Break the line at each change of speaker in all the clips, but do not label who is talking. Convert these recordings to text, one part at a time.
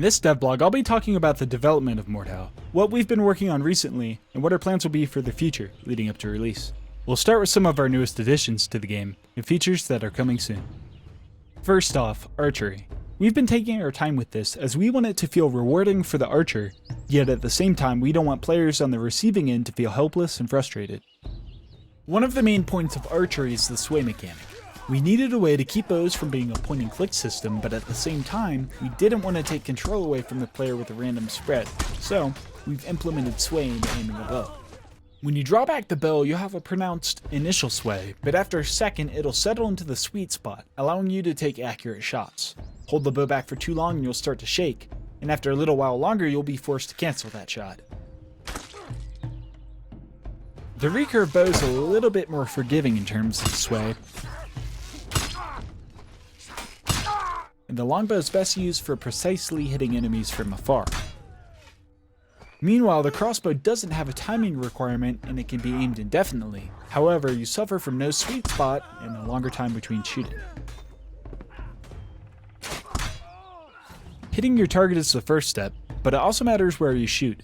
this devlog, I'll be talking about the development of Mordhau, what we've been working on recently, and what our plans will be for the future leading up to release. We'll start with some of our newest additions to the game, and features that are coming soon. First off, archery. We've been taking our time with this as we want it to feel rewarding for the archer, yet at the same time we don't want players on the receiving end to feel helpless and frustrated. One of the main points of archery is the sway mechanic. We needed a way to keep bows from being a point and click system, but at the same time, we didn't want to take control away from the player with a random spread, so we've implemented sway into aiming a bow. When you draw back the bow, you'll have a pronounced initial sway, but after a second it'll settle into the sweet spot, allowing you to take accurate shots. Hold the bow back for too long and you'll start to shake, and after a little while longer you'll be forced to cancel that shot. The recurve bow is a little bit more forgiving in terms of sway, and the longbow is best used for precisely hitting enemies from afar. Meanwhile, the crossbow doesn't have a timing requirement and it can be aimed indefinitely. However, you suffer from no sweet spot and a longer time between shooting. Hitting your target is the first step, but it also matters where you shoot.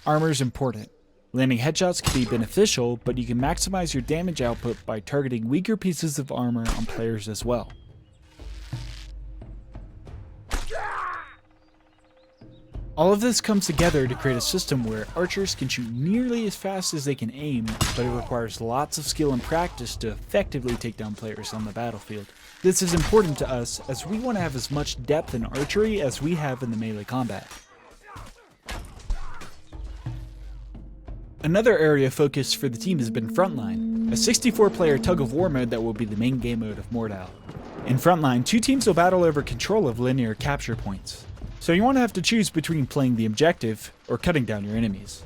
Armor is important. Landing headshots can be beneficial, but you can maximize your damage output by targeting weaker pieces of armor on players as well. All of this comes together to create a system where archers can shoot nearly as fast as they can aim, but it requires lots of skill and practice to effectively take down players on the battlefield. This is important to us as we want to have as much depth in archery as we have in the melee combat. Another area of focus for the team has been Frontline, a 64-player tug-of-war mode that will be the main game mode of Mordhau. In Frontline, two teams will battle over control of linear capture points. So you won't have to choose between playing the objective or cutting down your enemies.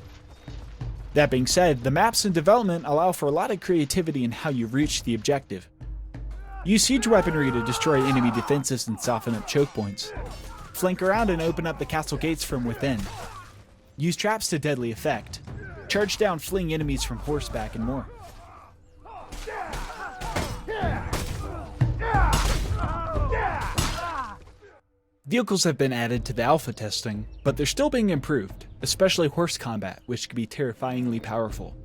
That being said, the maps in development allow for a lot of creativity in how you reach the objective. Use siege weaponry to destroy enemy defenses and soften up choke points. Flank around and open up the castle gates from within. Use traps to deadly effect. Charge down fleeing enemies from horseback and more. Vehicles have been added to the alpha testing, but they're still being improved, especially horse combat, which can be terrifyingly powerful.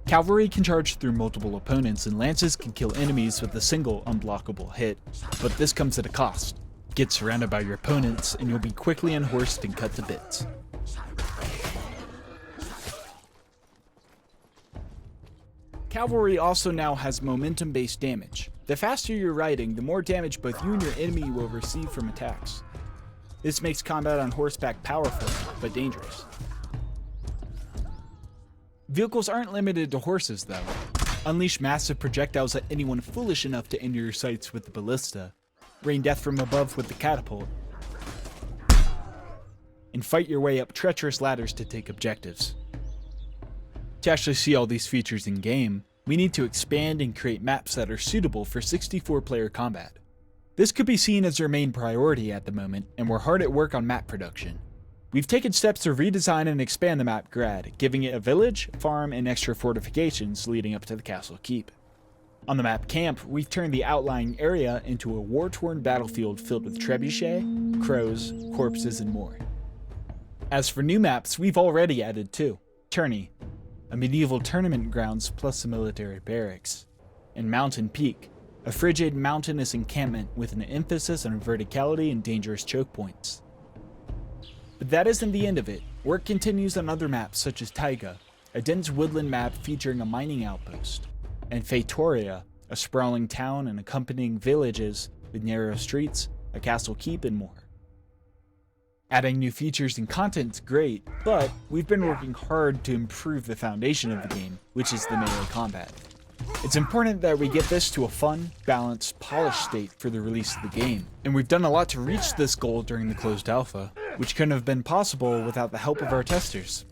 Cavalry can charge through multiple opponents, and lances can kill enemies with a single unblockable hit, but this comes at a cost. Get surrounded by your opponents, and you'll be quickly unhorsed and cut to bits. Cavalry also now has momentum-based damage. The faster you're riding, the more damage both you and your enemy will receive from attacks. This makes combat on horseback powerful, but dangerous. Vehicles aren't limited to horses though. Unleash massive projectiles at anyone foolish enough to enter your sights with the ballista, rain death from above with the catapult, and fight your way up treacherous ladders to take objectives. To actually see all these features in game, we need to expand and create maps that are suitable for 64-player combat. This could be seen as our main priority at the moment, and we're hard at work on map production. We've taken steps to redesign and expand the map Grad, giving it a village, farm, and extra fortifications leading up to the castle keep. On the map Camp, we've turned the outlying area into a war-torn battlefield filled with trebuchet, crows, corpses, and more. As for new maps, we've already added two: Tourney, a medieval tournament grounds plus a military barracks, and Mountain Peak, a frigid mountainous encampment with an emphasis on verticality and dangerous choke points. But that isn't the end of it. Work continues on other maps such as Taiga, a dense woodland map featuring a mining outpost, and Feitoria, a sprawling town and accompanying villages with narrow streets, a castle keep, and more. Adding new features and content is great, but we've been working hard to improve the foundation of the game, which is the melee combat. It's important that we get this to a fun, balanced, polished state for the release of the game, and we've done a lot to reach this goal during the closed alpha, which couldn't have been possible without the help of our testers.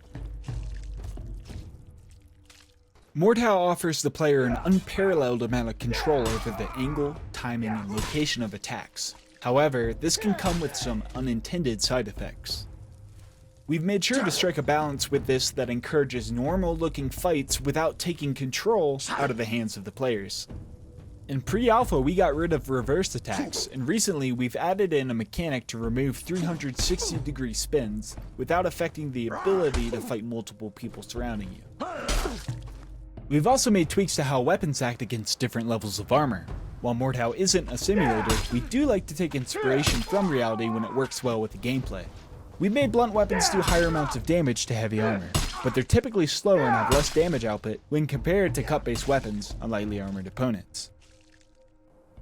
Mordhau offers the player an unparalleled amount of control over the angle, timing, and location of attacks. However, this can come with some unintended side effects. We've made sure to strike a balance with this that encourages normal-looking fights without taking control out of the hands of the players. In pre-alpha, we got rid of reverse attacks, and recently we've added in a mechanic to remove 360-degree spins without affecting the ability to fight multiple people surrounding you. We've also made tweaks to how weapons act against different levels of armor. While Mordhau isn't a simulator, we do like to take inspiration from reality when it works well with the gameplay. We've made blunt weapons do higher amounts of damage to heavy armor, but they're typically slower and have less damage output when compared to cut-based weapons on lightly armored opponents.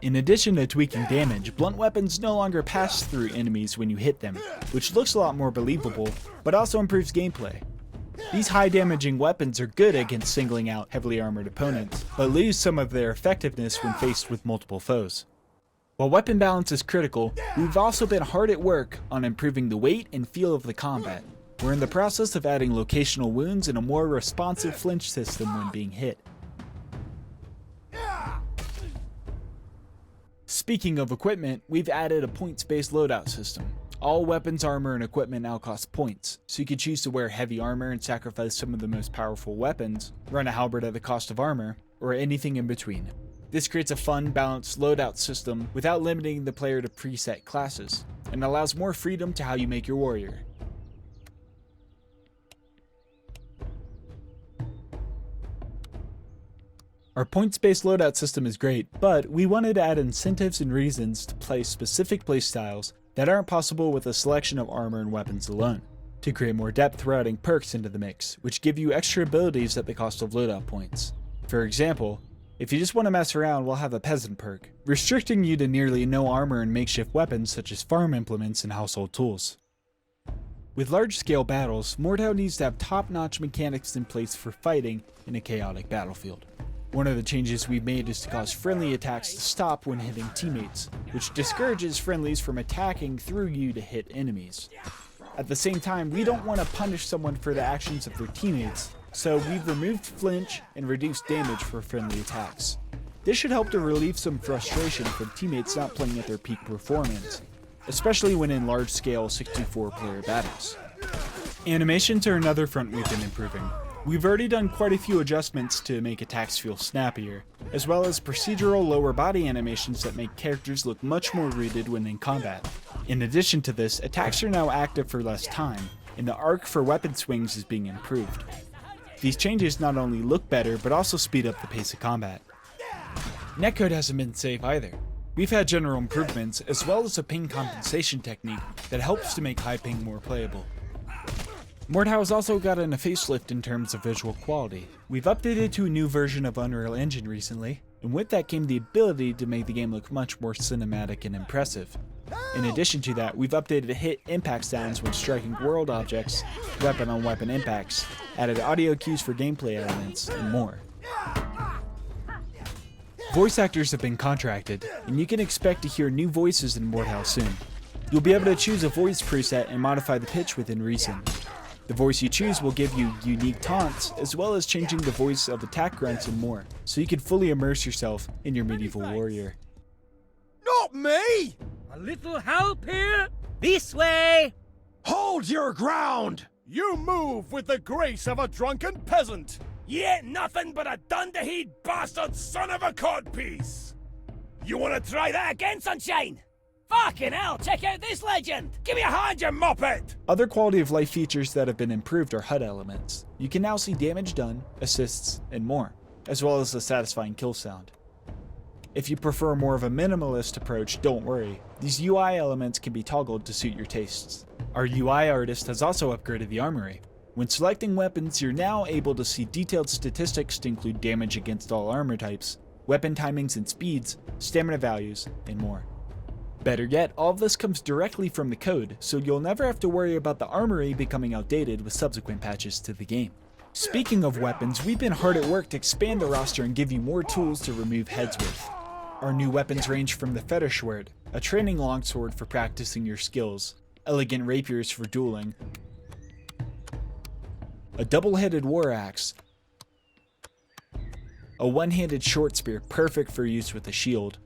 In addition to tweaking damage, blunt weapons no longer pass through enemies when you hit them, which looks a lot more believable, but also improves gameplay. These high-damaging weapons are good against singling out heavily armored opponents, but lose some of their effectiveness when faced with multiple foes. While weapon balance is critical, we've also been hard at work on improving the weight and feel of the combat. We're in the process of adding locational wounds and a more responsive flinch system when being hit. Speaking of equipment, we've added a points-based loadout system. All weapons, armor, and equipment now cost points, so you can choose to wear heavy armor and sacrifice some of the most powerful weapons, run a halberd at the cost of armor, or anything in between. This creates a fun, balanced loadout system without limiting the player to preset classes, and allows more freedom to how you make your warrior. Our points-based loadout system is great, but we wanted to add incentives and reasons to play specific playstyles that aren't possible with a selection of armor and weapons alone, to create more depth through adding perks into the mix, which give you extra abilities at the cost of loadout points. For example, if you just want to mess around, we'll have a peasant perk, restricting you to nearly no armor and makeshift weapons such as farm implements and household tools. With large-scale battles, Mordhau needs to have top-notch mechanics in place for fighting in a chaotic battlefield. One of the changes we've made is to cause friendly attacks to stop when hitting teammates, which discourages friendlies from attacking through you to hit enemies. At the same time, we don't want to punish someone for the actions of their teammates, so we've removed flinch and reduced damage for friendly attacks. This should help to relieve some frustration from teammates not playing at their peak performance, especially when in large-scale 64-player battles. Animations are another front we've been improving. We've already done quite a few adjustments to make attacks feel snappier, as well as procedural lower body animations that make characters look much more rooted when in combat. In addition to this, attacks are now active for less time, and the arc for weapon swings is being improved. These changes not only look better, but also speed up the pace of combat. Netcode hasn't been safe either. We've had general improvements, as well as a ping compensation technique that helps to make high ping more playable. Mordhau has also gotten a facelift in terms of visual quality. We've updated to a new version of Unreal Engine recently, and with that came the ability to make the game look much more cinematic and impressive. In addition to that, we've updated hit impact sounds when striking world objects, weapon-on-weapon impacts, added audio cues for gameplay elements, and more. Voice actors have been contracted, and you can expect to hear new voices in Mordhau soon. You'll be able to choose a voice preset and modify the pitch within reason. The voice you choose will give you unique taunts, as well as changing the voice of attack grunts and more, so you can fully immerse yourself in your medieval warrior.
Not me!
A little help here? This way!
Hold your ground!
You move with the grace of a drunken peasant!
You ain't nothing but a dunderhead bastard son of a codpiece! You wanna try that again, Sunshine? Fucking hell, check out this legend! Give me a hand, you muppet!
Other quality of life features that have been improved are HUD elements. You can now see damage done, assists, and more, as well as a satisfying kill sound. If you prefer more of a minimalist approach, don't worry. These UI elements can be toggled to suit your tastes. Our UI artist has also upgraded the armory. When selecting weapons, you're now able to see detailed statistics to include damage against all armor types, weapon timings and speeds, stamina values, and more. Better yet, all of this comes directly from the code, so you'll never have to worry about the armory becoming outdated with subsequent patches to the game. Speaking of weapons, we've been hard at work to expand the roster and give you more tools to remove heads with. Our new weapons range from the fetish sword, a training longsword for practicing your skills, elegant rapiers for dueling, a double-headed war axe, a one-handed short spear perfect for use with a shield,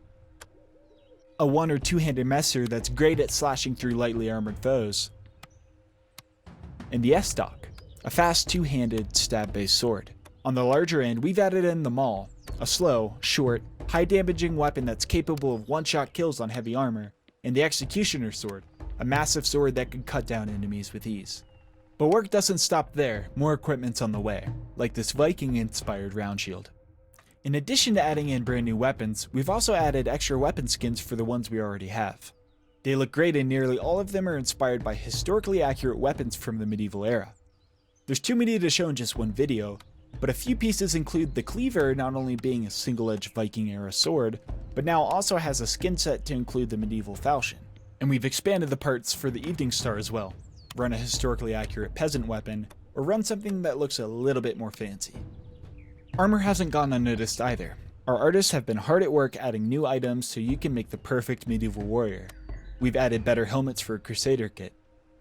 a one- or two-handed messer that's great at slashing through lightly armored foes, and the S-Stock, a fast two-handed stab-based sword. On the larger end, we've added in the maul, a slow, short, high-damaging weapon that's capable of one-shot kills on heavy armor, and the Executioner Sword, a massive sword that can cut down enemies with ease. But work doesn't stop there, more equipment's on the way, like this Viking-inspired round shield. In addition to adding in brand new weapons, we've also added extra weapon skins for the ones we already have. They look great and nearly all of them are inspired by historically accurate weapons from the medieval era. There's too many to show in just one video, but a few pieces include the cleaver not only being a single-edged Viking era sword, but now also has a skin set to include the medieval falchion. And we've expanded the parts for the Evening Star as well. Run a historically accurate peasant weapon, or run something that looks a little bit more fancy. Armor hasn't gone unnoticed either. Our artists have been hard at work adding new items so you can make the perfect medieval warrior. We've added better helmets for a Crusader kit,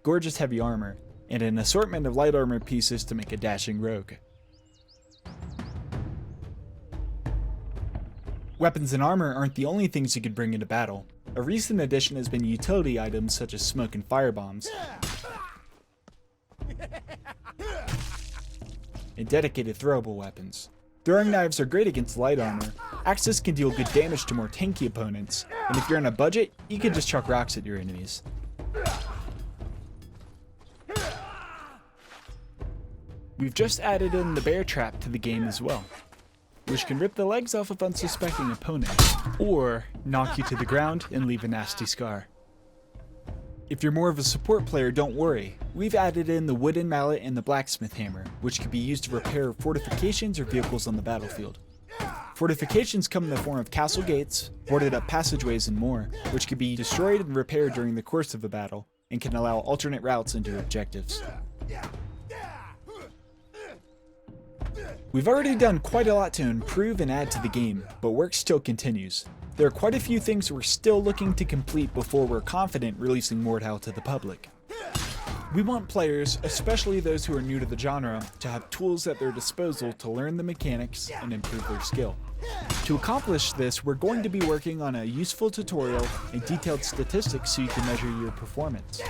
gorgeous heavy armor, and an assortment of light armor pieces to make a dashing rogue. Weapons and armor aren't the only things you could bring into battle. A recent addition has been utility items such as smoke and fire bombs, and dedicated throwable weapons. Throwing knives are great against light armor, axes can deal good damage to more tanky opponents, and if you're on a budget, you can just chuck rocks at your enemies. We've just added in the bear trap to the game as well, which can rip the legs off of unsuspecting opponents, or knock you to the ground and leave a nasty scar. If you're more of a support player, don't worry. We've added in the wooden mallet and the blacksmith hammer, which can be used to repair fortifications or vehicles on the battlefield. Fortifications come in the form of castle gates, boarded up passageways, and more, which can be destroyed and repaired during the course of a battle, and can allow alternate routes into objectives. We've already done quite a lot to improve and add to the game, but work still continues. There are quite a few things we're still looking to complete before we're confident releasing Mordhau to the public. We want players, especially those who are new to the genre, to have tools at their disposal to learn the mechanics and improve their skill. To accomplish this, we're going to be working on a useful tutorial and detailed statistics so you can measure your performance.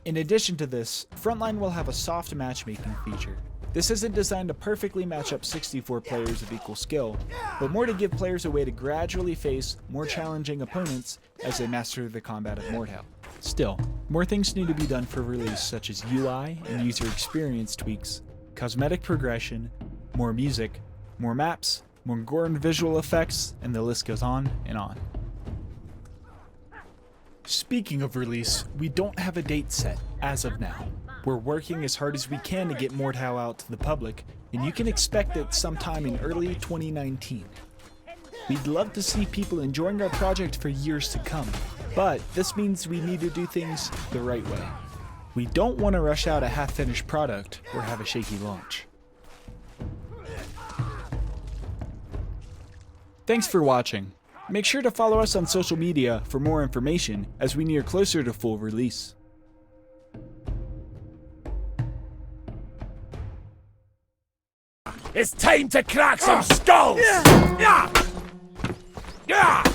In addition to this, Frontline will have a soft matchmaking feature. This isn't designed to perfectly match up 64 players of equal skill, but more to give players a way to gradually face more challenging opponents as they master the combat of Mordhau. Still, more things need to be done for release, such as UI and user experience tweaks, cosmetic progression, more music, more maps, more gore and visual effects, and the list goes on and on. Speaking of release, we don't have a date set as of now. We're working as hard as we can to get Mordhau out to the public, and you can expect it sometime in early 2019. We'd love to see people enjoying our project for years to come, but this means we need to do things the right way. We don't want to rush out a half-finished product or have a shaky launch. Thanks for watching. Make sure to follow us on social media for more information as we near closer to full release.
It's time to crack some skulls! Yeah! Yeah!